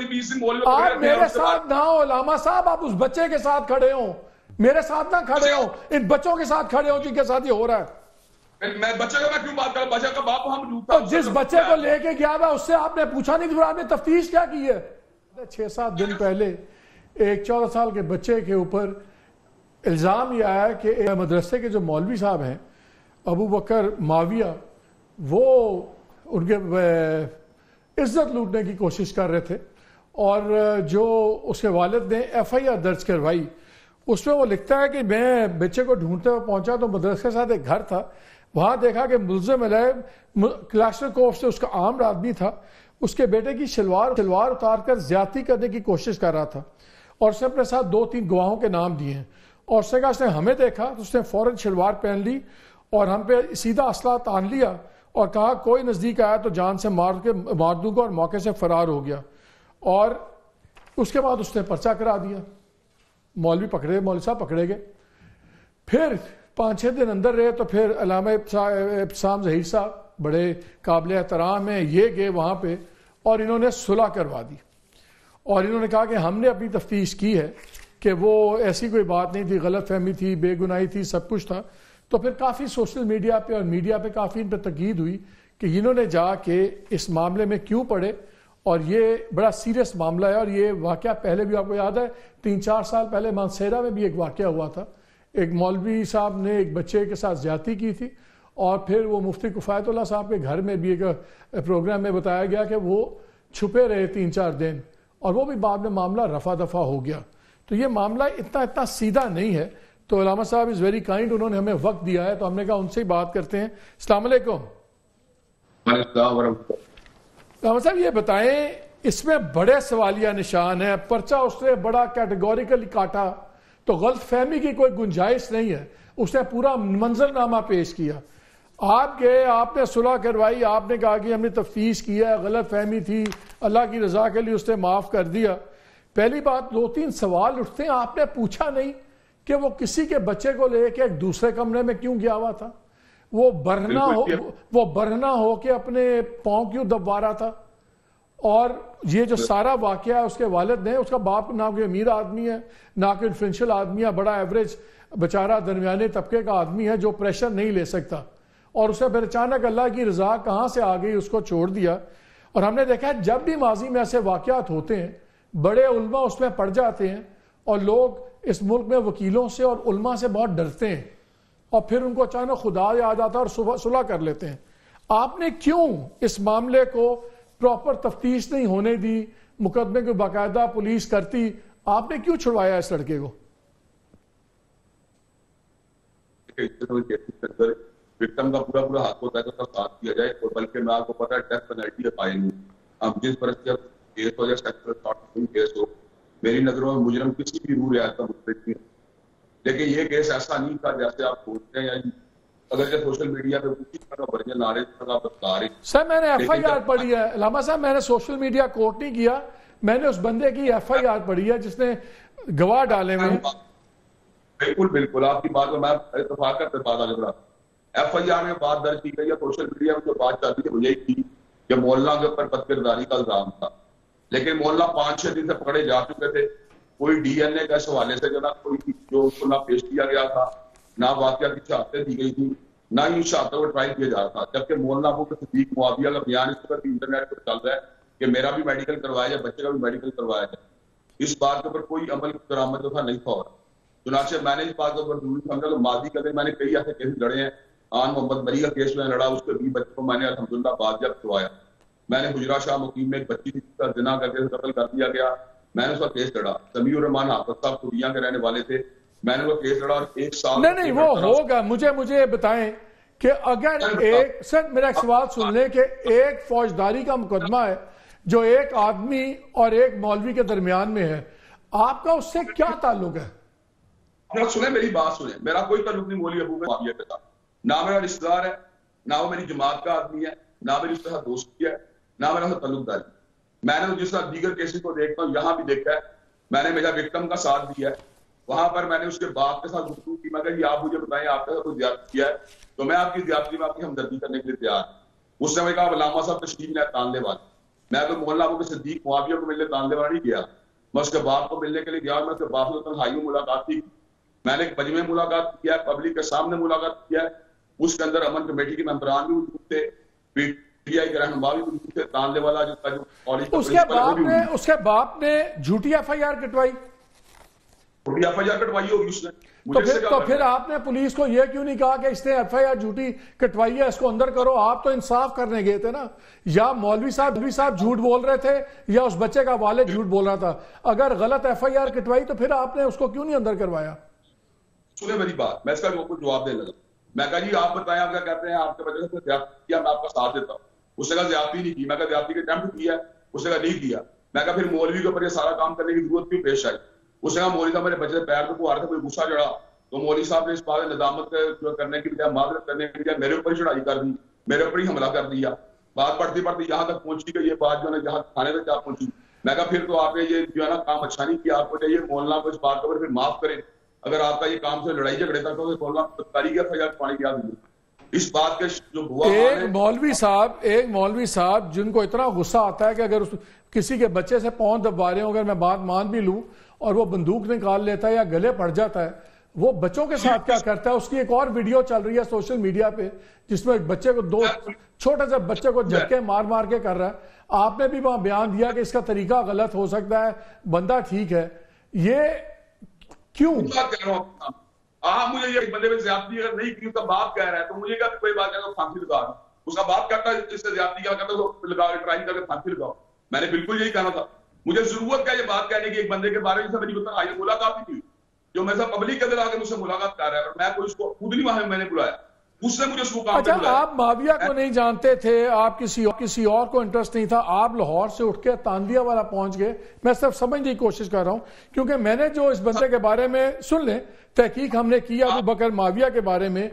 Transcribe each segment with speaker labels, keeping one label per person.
Speaker 1: भी 20 दिन मोहल्ले
Speaker 2: आप मेरे साथ ना हो लामा साहब, आप उस बच्चे के साथ खड़े हो, मेरे साथ ना खड़े हो, इन बच्चों के साथ खड़े हो जिनके साथ ये हो रहा है।
Speaker 1: मैं बच्चे का मैं क्यों बात कर, बच्चे का बाप हम मौजूद था।
Speaker 2: तो जिस बच्चे को लेके गया हुआ उससे आपने पूछा नहीं, फिर आपने तफ्तीश क्या की है? 6-7 दिन पहले एक 14 साल के बच्चे के ऊपर इल्ज़ाम यह आया कि मदरसे के जो मौलवी साहब हैं अबू बकर माविया, वो उनके इज्जत लूटने की कोशिश कर रहे थे और जो उसके वालिद ने FIR दर्ज करवाई उसमें वो लिखता है कि मैं बच्चे को ढूंढते हुए पहुंचा तो मदरसे के साथ एक घर था, वहां देखा कि मुल्ज़िम क्लाशनकोफ से उसका आम आदमी था, उसके बेटे की शलवार उतार कर ज्यादती करने की कोशिश कर रहा था और उसने अपने साथ 2-3 गवाहों के नाम दिए हैं और उसने कहा उसने हमें देखा तो उसने फौरन शलवार पहन ली और हम पे सीधा असला तान लिया और कहा कोई नजदीक आया तो जान से मार दूंगा और मौके से फरार हो गया। और उसके बाद उसने पर्चा करा दिया, मौलवी साहब पकड़े गए। फिर 5-6 दिन अंदर रहे तो फिर अल्लामा इब्तिसाम ज़हीर साहब बड़े काबिल एहतराम हैं, ये गए वहाँ पे और इन्होंने सुलह करवा दी और इन्होंने कहा कि हमने अपनी तफ्तीश की है कि वो ऐसी कोई बात नहीं थी, गलत फहमी थी, बेगुनाही थी, सब कुछ था। तो फिर काफ़ी सोशल मीडिया पे और मीडिया पे काफ़ी इन पर तकीद हुई कि इन्होंने जाके इस मामले में क्यों पड़े और ये बड़ा सीरियस मामला है। और ये वाक़या पहले भी आपको याद है 3-4 साल पहले मानसेरा में भी एक वाक़या हुआ था, एक मौलवी साहब ने एक बच्चे के साथ ज्यादती की थी और फिर वो मुफ्ती किफ़ायतुल्लाह साहब के घर में भी एक प्रोग्राम में बताया गया कि वो छुपे रहे 3-4 दिन और वो भी बाद में मामला रफा दफा हो गया। तो ये मामला इतना सीधा नहीं है। तो अल्लामा साहब इज़ वेरी काइंड, उन्होंने हमें वक्त दिया है तो हमने कहा उनसे ही बात करते हैं। अस्सलाम वालेकुम। अल्लामा साहब ये बताएं, इसमें बड़े सवालिया निशान है, पर्चा उसने बड़ा कैटेगोरिकली काटा तो गलत फहमी की कोई गुंजाइश नहीं है, उसने पूरा मंजरनामा पेश किया। आप गए, आपने सुलह करवाई, आपने कहा कि हमने तफ्तीश किया, गलत फहमी थी, अल्लाह की रजा के लिए उसने माफ कर दिया। पहली बात 2-3 सवाल उठते हैं, आपने पूछा नहीं कि वो किसी के बच्चे को लेके एक दूसरे कमरे में क्यों गया हुआ था, वो बरहना हो के अपने पांव क्यों दबा रहा था। और ये जो सारा वाकया है उसके वालिद ने, उसका बाप ना कोई अमीर आदमी है ना कोई इन्फ्लुएंशियल आदमी है, बड़ा एवरेज बेचारा दरमियाने तबके का आदमी है जो प्रेशर नहीं ले सकता और उसे फिर अचानक अल्लाह की रजा कहां से आ गई उसको छोड़ दिया। और हमने देखा है जब भी माजी में ऐसे वाकयात होते हैं बड़े उल्मा उसमें पड़ जाते हैं और लोग इस मुल्क में वकीलों से और उल्मा से बहुत डरते हैं और फिर उनको अचानक खुदा याद आता है और सुलह कर लेते हैं। आपने क्यों इस मामले को प्रॉपर तफ्तीश नहीं होने दी, मुकदमे को बाकायदा पुलिस करती, आपने क्यों छुड़वाया इस लड़के को?
Speaker 1: विक्टिम का पूरा हक होता है कि उसका साथ दिया जाए और बल्कि मैं आपको पता है डेथ पेनल्टी फाइन हूँ। अब जिस पर केस हो या सेक्टर केस हो, मेरी नजरों में मुजरम किसी भी रूल रियायत का मुस्तहिक नहीं, लेकिन ये केस ऐसा नहीं था जैसे आप सोचते हैं। या अगर ये सोशल मीडिया पे किसी तरह का वर्जन आ रहे आप बता रहे।
Speaker 2: सर मैंने FIR पढ़ी है अल्लामा साहब, मैंने सोशल मीडिया कोर्ट नहीं किया, मैंने उस बंदे की FIR पढ़ी है जिसने गवाह डाले हुए।
Speaker 1: बिल्कुल आपकी बात में मैं इत्तेफाक करते बात आगे बढ़ा। FIR में बात दर्ज की गई है, सोशल मीडिया में जो बात चल रही है वो यही थी कि मोहल्ला के ऊपर बदकिरदारी का इल्जाम था, लेकिन मोहल्ला 5-6 दिन से पकड़े जा चुके थे। कोई DNA के हवाले से जो ना कोई जो उसको ना पेश किया गया था, ना वाकया की शहादतें दी गई थी, ना ही शहादतों को ट्रायल किया जा रहा था। जबकि मोहल्ला अबू के सिद्दीक मुआविया का बयान इस पर इंटरनेट पर चल रहा है कि मेरा भी मेडिकल करवाया जाए, बच्चे का भी मेडिकल करवाया जाए। इस बात के ऊपर कोई अमल दरामद था नहीं था। चुनाचे मैंने इस बात के ऊपर जरूरी समझा तो माजी कदम मैंने कई ऐसे केस लड़े हैं। आन मोहम्मद मरी का केस में लड़ा, उसके 20 बच्चों को मैंने अल्हम्दुलिल्लाह बाजियाब करवाया। मैंने हुजरा शाह मुकीम में एक बच्ची का जिना करके कत्ल कर दिया गया, मैंने उसका केस लड़ा। समीउर रहमान हाफिज साहब कुड़िया के रहने वाले थे, मैंने वो केस लड़ा और 1 साल
Speaker 2: नहीं वो होगा। मुझे बताएं कि अगर एक सर मेरा एक सवाल सुन ले कि एक फौजदारी का मुकदमा है जो एक आदमी और एक मौलवी के दरमियान में है, आपका उससे क्या ताल्लुक है?
Speaker 1: सुने मेरी बात सुने, मेरा कोई ताल्लुक नहीं मौलवी अबू मुआविया के साथ, ना मेरा रिश्तेदार है, ना वो मेरी जमात का आदमी है, ना मेरी उसके साथ दोस्ती है, ना मेरा ताल्लुकदारी। मैंने तो जिस तरह दीगर केसेस को देखता हूँ यहाँ भी देखा है, मैंने मेरा विक्टिम का साथ दिया है। वहां पर मैंने उसके बाप के साथ गुफ्तगू की, मैं कहा आप मुझे बताएं आपके साथ कोई ज्यादती किया है तो मैं आपकी ज्यादती में आपकी हमदर्दी करने के लिए तैयार। उस समय कहा अल्लामा साहब तशरीफ लाए तानले वाले, मैं तो मोहल्ला के सिद्दीक मुआविया को मिलने तानलेवाला नहीं गया, मैं उसके बाप को मिलने के लिए गया। मैं उसके बाप से तन्हाई में मुलाकात की, मैंने एक मजमे मुलाकात किया, पब्लिक के सामने मुलाकात किया। उसके अंदर अमन कमेटी के मेंबरान भी मौजूद थे, पीटीआई के रहनुमा भी मौजूद थे, तानलेवाला जो कॉलेज
Speaker 2: उसके बाप ने झूठी एफआईआर कटवाई,
Speaker 1: एफआईआर कटवाई होगी उसने।
Speaker 2: तो फिर आपने पुलिस को यह क्यों नहीं कहा कि इसने एफआईआर झूठी कटवाई है, इसको अंदर करो? आप तो इंसाफ करने गए थे ना। या मौलवी साहब झूठ बोल रहे थे या उस बच्चे का वालिद झूठ बोल रहा था। अगर गलत एफआईआर कटवाई तो फिर आपने उसको क्यों नहीं अंदर करवाया?
Speaker 1: सुने मेरी बात, मैं इसका जवाब देने लगा। मैं कहा जी आप बताएं, आप क्या कहते हैं, आपके बच्चे से ज्यादती किया, मैं आपका साथ देता हूँ। उसने कहा ज्यादती नहीं की। मैं कहा ज्यादती के अटेम्प्ट किया, उसने कहा नहीं किया। मैं कहा फिर मौलवी के ऊपर ये सारा काम करने की जरूरत क्यों पेश आई? उसने कहा मौलवी साहब मेरे बच्चे से पैर तो आ रहे थे, कोई गुस्सा चढ़ा तो मौलवी साहब ने इस बात निदामत करने की बजाय, माजरत करने की बजाय मेरे ऊपर ही चढ़ाई कर दी, मेरे ऊपर ही हमला कर दिया। बात बढ़ती बढ़ती यहाँ तक पहुंची कि ये बात जो है यहाँ थाने तक क्या पहुंची। मैं कहा फिर तो आपने ये जो है ना काम अच्छा नहीं किया, आपको चाहिए मोहल्ला को इस बात को फिर माफ करें। अगर आपका ये काम से लड़ाई झगड़े तक तो मोहल्ला सरकारी के एफआईआर पानी की आदमी इस बात के जो हुआ।
Speaker 2: एक मौलवी साहब जिनको इतना गुस्सा आता है कि अगर किसी के बच्चे से पांव दबा रहे हो, अगर मैं बात मान भी लूं और वो बंदूक निकाल लेता है या गले पड़ जाता है, वो बच्चों के साथ क्या करता है? उसकी एक और वीडियो चल रही है सोशल मीडिया पे जिसमें एक बच्चे को, दो छोटे से बच्चे को झटके मार मार के कर रहा है। आपने भी वहां बयान दिया कि इसका तरीका गलत हो सकता है, बंदा ठीक है, ये क्यों?
Speaker 1: मुझे ये बंदे में ज्यादती अगर नहीं की, उसका बाप कह रहा है तो मुझे क्या कोई बात है तो फांसी लगा दो। उसका बाप कहता है इससे ज्यादती क्या करता है, लगा ट्राई करके फांसी लगाओ। मैंने बिल्कुल यही कहना था। मुझे जरूरत क्या ये बात कहने की एक बंदे के बारे में मेरी बताया मुलाकात ही थी, जो मेरे साथ पब्लिक के अंदर आके मुझसे मुलाकात कर रहा है, मैं कोई उसको खुद नहीं वहां मैंने बुलाया, उसने मुझे उसको काम
Speaker 2: अच्छा, आप माविया को नहीं जानते थे, आप किसी और को इंटरेस्ट नहीं था, आप लाहौर से उठ के तांदिया वाला पहुंच गए। मैं सिर्फ समझने की कोशिश कर रहा हूं क्योंकि मैंने जो इस बंदे के बारे में सुन लें, तहकीक हमने किया अबू बकर माविया के बारे में,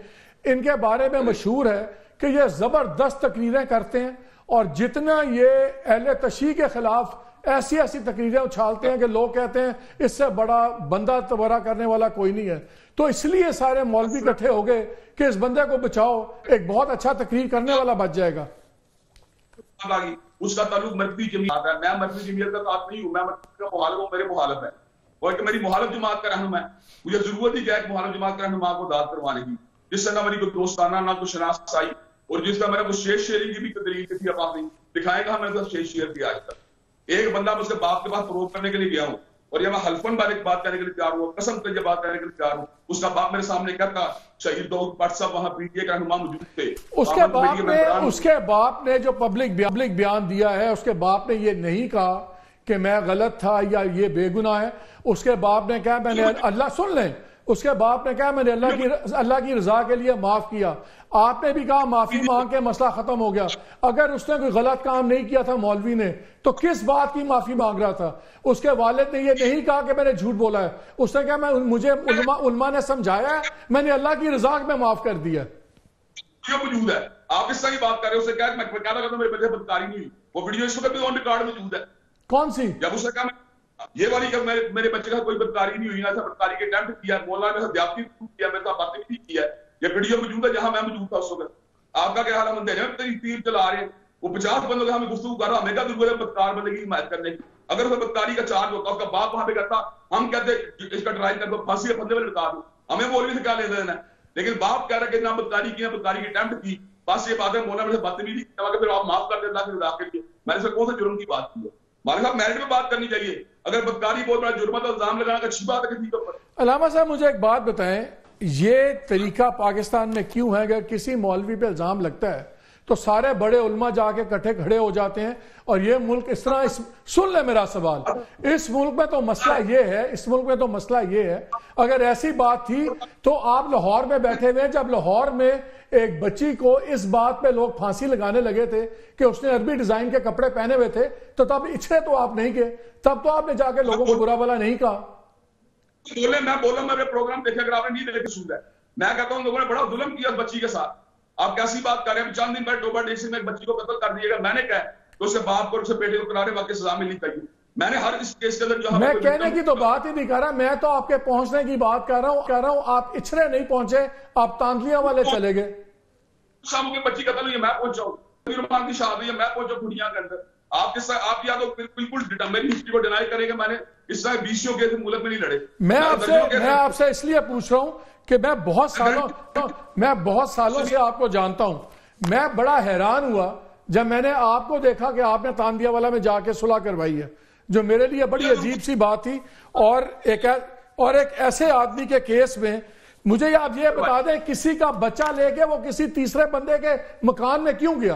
Speaker 2: इनके बारे में मशहूर है कि ये जबरदस्त तकरीरें करते हैं और जितना ये अहले तशरीह के खिलाफ ऐसी ऐसी तकरीरें उछालते हैं कि लोग कहते हैं इससे बड़ा बंदा तबरा करने वाला कोई नहीं है। तो इसलिए सारे मौलवी इकट्ठे हो गए कि इस बंदे को बचाओ, एक बहुत अच्छा तकरीर करने वाला बच जाएगा।
Speaker 1: उसका ताल्लुक मरकजी जमीयत है, मैं मरकजी जमीयत का साथ नहीं हूं, मैं मरकजी का मुखालिफ हूं, मेरे मुखालिफ है और कि मेरी मुखालिफ जमात का रहनुमा है। मुझे जरूरत ही क्या है मुखालिफ जमात का रहनुमा को दाद करवाने की, जिससे ना मेरी कोई दोस्ताना ना कोई शनाख्त आई और जिसका मेरा कोई शेयर शेयरिंग की भी दलील किसी पास नहीं दिखाएगा। मैंने तो शेयर शेयर किया आज तक। एक बंदा मैं उसके बाप के पास प्रूव करने के लिए गया हूं और ये मैं हल्फन बारे की बात करने के लिए तैयार हूं, कसम से बात करने के लिए तैयार हूं। उसका बाप मेरे सामने कहता शहीद दाऊद भट्ट साहब वहां पीटीए के रहनुमा मौजूद थे।
Speaker 2: उसके बाप ने जो पब्लिक बयान दिया है, उसके बाप ने ये नहीं कहा कि मैं गलत था या ये बेगुनाह है। उसके बाप ने कहा मैंने अल्लाह सुन लें, उसके बाप ने कहा मैंने अल्लाह की रजा के लिए माफ किया। आपने भी कहा माफी मांग के मसला खत्म हो गया। अगर उसने कोई गलत काम नहीं किया था मौलवी ने, तो किस बात की माफी मांग रहा था? उसके वालिद ने ये नहीं कहा कि मैंने झूठ बोला है, उसने कहा मुझे उलमा ने समझाया है, मैंने अल्लाह की रजा में माफ कर दिया।
Speaker 1: मौजूद है, आप इस तरह की बात कर रहे हो। उससे क्या मैं कहना करता मेरे बच्चे बदकारी नहीं हुई, वो वीडियो इस वक्त भी ऑन रिकॉर्ड मौजूद है।
Speaker 2: कौन सी?
Speaker 1: जब उसने कहा ये वाली कि मेरे बच्चे का कोई बदकारी नहीं हुई, ना बदकारी के अटेम्प्ट किया, मौला ने ज्यादती किया, मेरे साथ बातें भी किया है। ये वीडियो मौजूद है जहां मैं मौजूद था उस वक्त। आपका क्या हाल है? बंदे तीर चला रहे हैं, वो 50 बंदों के हमें गुफ्तगू कर रहा, हमें क्या जरूरत है बदकार बंदे की हिमायत करने की? अगर उसमें बदकारी का चार्ज होता, उसका बाप वहां पे करता, हम कहते इसका ट्राई कर दो, फांसी के फंदे में लटका दो, हमें मौलवी से क्या ले देना है? लेकिन बाप कह रहा है कि ना बदकारी की, बदकारी की अटेम्प्ट की, बस ये बात है। मौला मेरे बदतमीजी फिर आप माफ कर देता के लिए मैंने से कौन सा जुर्म की बात की है? हमारे साथ मेरिट में बात करनी चाहिए। अगर बदकारी बहुत बड़ा जुर्म तो इल्जाम लगाना अच्छी बात है किसी के ऊपर।
Speaker 2: अलामा साहब मुझे एक बात बताएं, ये तरीका पाकिस्तान में क्यों है? अगर किसी मौलवी पे इल्जाम लगता है तो सारे बड़े उल्मा जाके इकट्ठे खड़े हो जाते हैं और ये मुल्क इस तरह सुन ले मेरा सवाल, इस मुल्क में तो मसला ये है, इस मुल्क में तो मसला ये है, अगर ऐसी बात थी तो आप लाहौर में बैठे हुए, जब लाहौर में एक बच्ची को इस बात पे लोग फांसी लगाने लगे थे कि उसने अरबी डिजाइन के कपड़े पहने हुए थे, तो तब इच्छे तो आप नहीं गए, तब तो आपने जाके लोगों को बुरा भला नहीं कहा।
Speaker 1: मैं बोला मेरे प्रोग्राम देखे, अगर आपने नहीं देखे सुन है, मैं कहता हूं लोगों ने बड़ा जुल्म किया बच्ची के साथ। आप कैसी बात कर रहे हैं? चंद दिन पहले टोबा डेसी में एक बच्ची को कत्ल कर दिएगा, मैंने कहा तो उसके बाप को उसके बेटे को करारे वाकई सजा मिलनी चाहिए। मैंने हर इस केस के अंदर जो
Speaker 2: मैं कहने की तो बात ही नहीं कर रहा, मैं तो आपके पहुंचने की बात कर रहा हूं। आप इछरे नहीं पहुंचे, आप तांतलिया वाले चले गए।
Speaker 1: शाम की बच्ची कत्ल हुई है, मैं पहुंचा हूं। की शादी है, मैं पहुंचा दुनिया के अंदर। आप या तो बिल्कुल मेरी हिस्ट्री को डिनाई करेंगे, मैंने इस तरह 20 के मुल्क में नहीं लड़े।
Speaker 2: मैं आपसे इसलिए पूछ रहा हूं कि मैं बहुत सालों से आपको जानता हूं। मैं बड़ा हैरान हुआ जब मैंने आपको देखा कि आपने तांदियावाला में जाके सुलह करवाई है, जो मेरे लिए बड़ी अजीब सी बात थी। और एक ऐसे आदमी के केस में मुझे आप ये बता दें, किसी का बच्चा लेके वो किसी तीसरे बंदे के मकान में क्यों गया?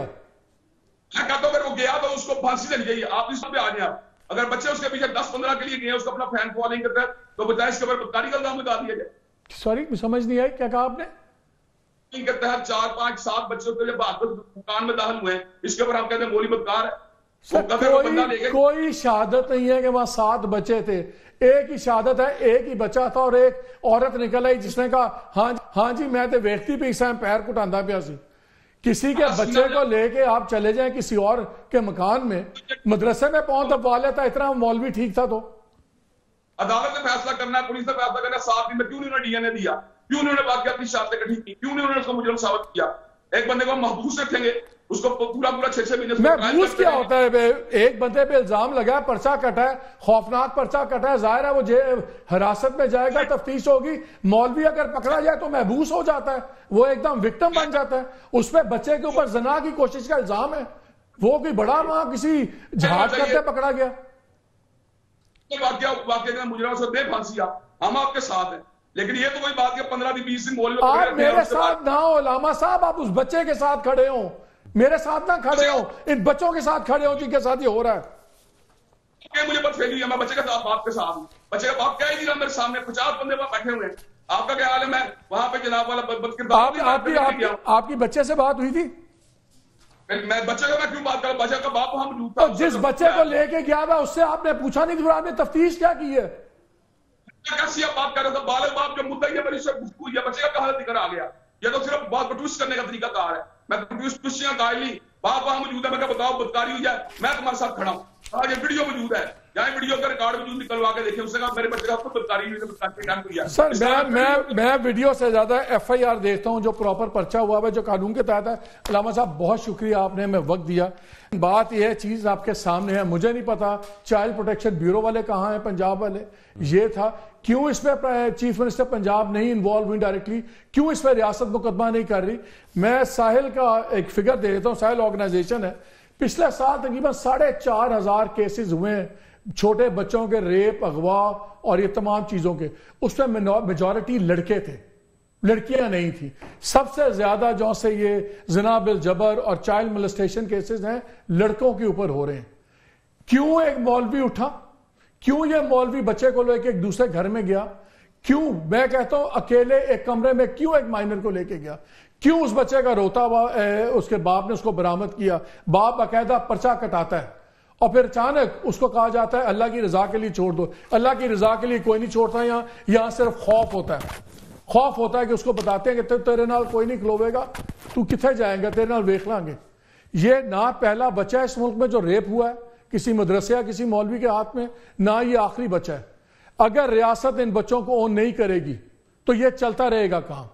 Speaker 1: मैं कहता हूं अगर वो गया तो उसको फांसी लग जाइए। आप इस पे आ गए, अगर बच्चे उसके पीछे 10-15 के लिए गए, उसको अपना फैन फॉलोइंग करता है, तो बजाय इसके ऊपर बदकारी का इल्जाम लगा दिया जाए।
Speaker 2: सॉरी समझ नहीं आई, क्या कहा आपने?
Speaker 1: के तहत 4, 5, 7 बच्चों के लिए मकान में दाखिल हुए, इसके ऊपर हम कहते हैं मौली बदकार है।
Speaker 2: कोई शहादत नहीं है कि वहां 7 बच्चे थे। एक ही शहादत है, एक ही बच्चा था और एक औरत निकल आई जिसने कहा हाँ जी मैं तो व्यक्ति पे इस पैर कुटांदा पिया सी। किसी के बच्चे को लेके आप चले जाएं किसी और के मकान में, मदरसे में पांव दबा लेता, इतना मौलवी ठीक था। तो
Speaker 1: अदालत ने फैसला करना है, पुलिस ने फैसला करना है। 7 दिन में क्यों नहीं उन्होंने डीएनए दिया? क्यों नहीं उन्होंने वाकयाती शहादत इकट्ठी की? क्यों नहीं उन्होंने उसको मुजरिम साबित किया? एक बंदे को महबूस रखेंगे, उसको पूरा 6-6 महीने
Speaker 2: महबूस क्या होता है? एक बंदे पे इल्जाम लगा है, पर्चा कटा है, खौफनाक पर्चा कटा है, जाहिर है वो हिरासत में जाएगा, तफ्तीश होगी। मौलवी अगर पकड़ा जाए तो महबूस हो जाता है, वो एकदम विक्टिम बन जाता है। उसपे बच्चे के ऊपर जना की कोशिश का इल्जाम है, वो भी बड़ा वहां किसी जहाज करते पकड़ा गया।
Speaker 1: वाकया मुजरिम से दे फांसी, हम आपके साथ हैं, लेकिन ये तो कोई बात है 15-20 दिन मौलवी
Speaker 2: आप मेरे साथ ना हो लामा साहब, आप उस बच्चे के साथ खड़े हो, मेरे साथ ना खड़े हो, इन बच्चों के साथ खड़े हो जिनके साथ ये हो रहा है।
Speaker 1: मुझे बस फैली है, मैं बच्चे के साथ बाप के साथ हूं। बच्चे का बाप क्या ही नहीं रहा मेरे सामने, 50 बंदे वहां बैठे हुए हैं। आपका क्या हाल है? मैं वहां पे जनाब वाला
Speaker 2: आपकी बच्चे से बात हुई थी?
Speaker 1: मैं बच्चे का मैं क्यों बात करूं? बच्चे का बाप वहां मौजूद था।
Speaker 2: जिस बच्चे को लेके गया था उससे आपने पूछा नहीं? फिर आपने तफ्तीश क्या की है?
Speaker 1: कैसी आप बात कर रहे थे? बालक बाप जो मुद्दा है मेरी से गुफ्तगू है, बच्चे का कहां जिक्र आ गया? ये तो सिर्फ बात को ट्विस्ट करने का तरीका कार है। मैं ट्विस्टियां गाय ली, बाप वहां मौजूद है, मैं बताओ बदकारी हुई है, मैं तुम्हारे साथ खड़ा हूं। आज ये वीडियो मौजूद है, यहाँ वीडियो का रिकॉर्ड मौजूद, निकलवा के देखिए। उसने कहा मेरे बच्चे का खुद बदकारी हुई है।
Speaker 2: सर मैं वीडियो से ज्यादा FIR देखता हूं जो प्रॉपर पर्चा हुआ है, जो कानून के तहत है। अलामा साहब बहुत शुक्रिया, आपने हमें वक्त दिया। बात यह चीज आपके सामने है, मुझे नहीं पता चाइल्ड प्रोटेक्शन ब्यूरो वाले कहां हैं, पंजाब वाले। ये था क्यों इसमें चीफ मिनिस्टर पंजाब नहीं इन्वॉल्व हुई डायरेक्टली, क्यों इस पर रियासत मुकदमा नहीं कर रही? मैं साहिल का एक फिगर दे देता हूं, साहिल ऑर्गेनाइजेशन है, पिछले साल तकरीबन 4,500 केसेस हुए हैं छोटे बच्चों के रेप, अगवा और ये तमाम चीजों के। उसमें मेजॉरिटी लड़के थे, लड़कियां नहीं थी। सबसे ज्यादा जो से ये ज़िना बिल जबर और चाइल्ड मोलेस्टेशन केसेस हैं लड़कों के ऊपर हो रहे हैं। क्यों एक मौलवी उठा? क्यों ये मौलवी बच्चे को लेके एक दूसरे घर में गया? क्यों मैं कहता हूं अकेले एक कमरे में क्यों एक माइनर को लेके गया? क्यों उस बच्चे का रोता हुआ उसके बाप ने उसको बरामद किया? बाप बाकायदा पर्चा कटाता है और फिर अचानक उसको कहा जाता है अल्लाह की रजा के लिए छोड़ दो। अल्लाह की रजा के लिए कोई नहीं छोड़ता, यहां सिर्फ खौफ होता है। खौफ होता है कि उसको बताते हैं कि तेरे नाल कोई नहीं खलोवेगा, तू किथे जाएगा, तेरे नाल वेख लांगे। ये ना पहला बच्चा है इस मुल्क में जो रेप हुआ है किसी मदरसे या किसी मौलवी के हाथ में, ना ये आखिरी बच्चा है। अगर रियासत इन बच्चों को ओन नहीं करेगी तो ये चलता रहेगा काम।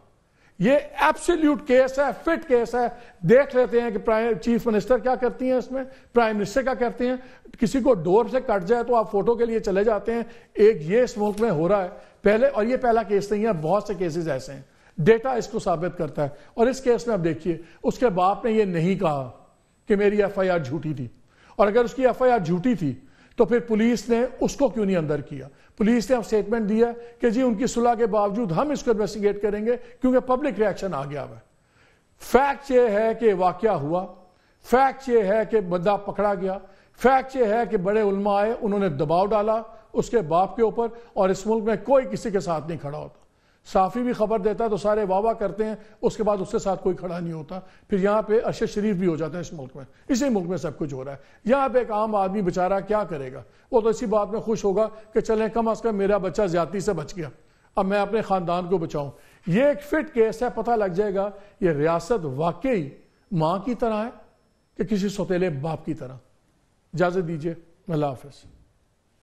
Speaker 2: ये एब्सोल्यूट केस है, फिट केस है। देख लेते हैं कि चीफ मिनिस्टर क्या करती हैं इसमें, प्राइम मिनिस्टर क्या करते हैं। किसी को डोर से कट जाए तो आप फोटो के लिए चले जाते हैं। एक ये इस मुल्क में हो रहा है पहले, और ये पहला केस नहीं है, बहुत से केसेस ऐसे हैं। डेटा इसको साबित करता है। और इस केस में आप देखिए उसके बाप ने ये नहीं कहा कि मेरी FIR झूठी थी, और अगर उसकी FIR झूठी थी तो फिर पुलिस ने उसको क्यों नहीं अंदर किया? पुलिस ने अब स्टेटमेंट दिया कि जी उनकी सुलह के बावजूद हम इसको इन्वेस्टिगेट करेंगे क्योंकि पब्लिक रिएक्शन आ गया है। फैक्ट ये है कि वाकया हुआ, फैक्ट ये है कि बंदा पकड़ा गया, फैक्ट ये है कि बड़े उलमा आए, उन्होंने दबाव डाला उसके बाप के ऊपर, और इस मुल्क में कोई किसी के साथ नहीं खड़ा होता। साफी भी खबर देता है तो सारे वाह वाह करते हैं, उसके बाद उसके साथ कोई खड़ा नहीं होता। फिर यहाँ पे अरशद शरीफ भी हो जाता है इस मुल्क में। इसी मुल्क में सब कुछ हो रहा है। यहाँ पे एक आम आदमी बेचारा क्या करेगा? वो तो इसी बात में खुश होगा कि चलें कम अज कम मेरा बच्चा ज्यादती से बच गया, अब मैं अपने खानदान को बचाऊं। ये एक फिट केस है, पता लग जाएगा ये रियासत वाकई मां की तरह है कि किसी सौतेले बाप की तरह। इजाजत दीजिए, अल्लाह हाफिज।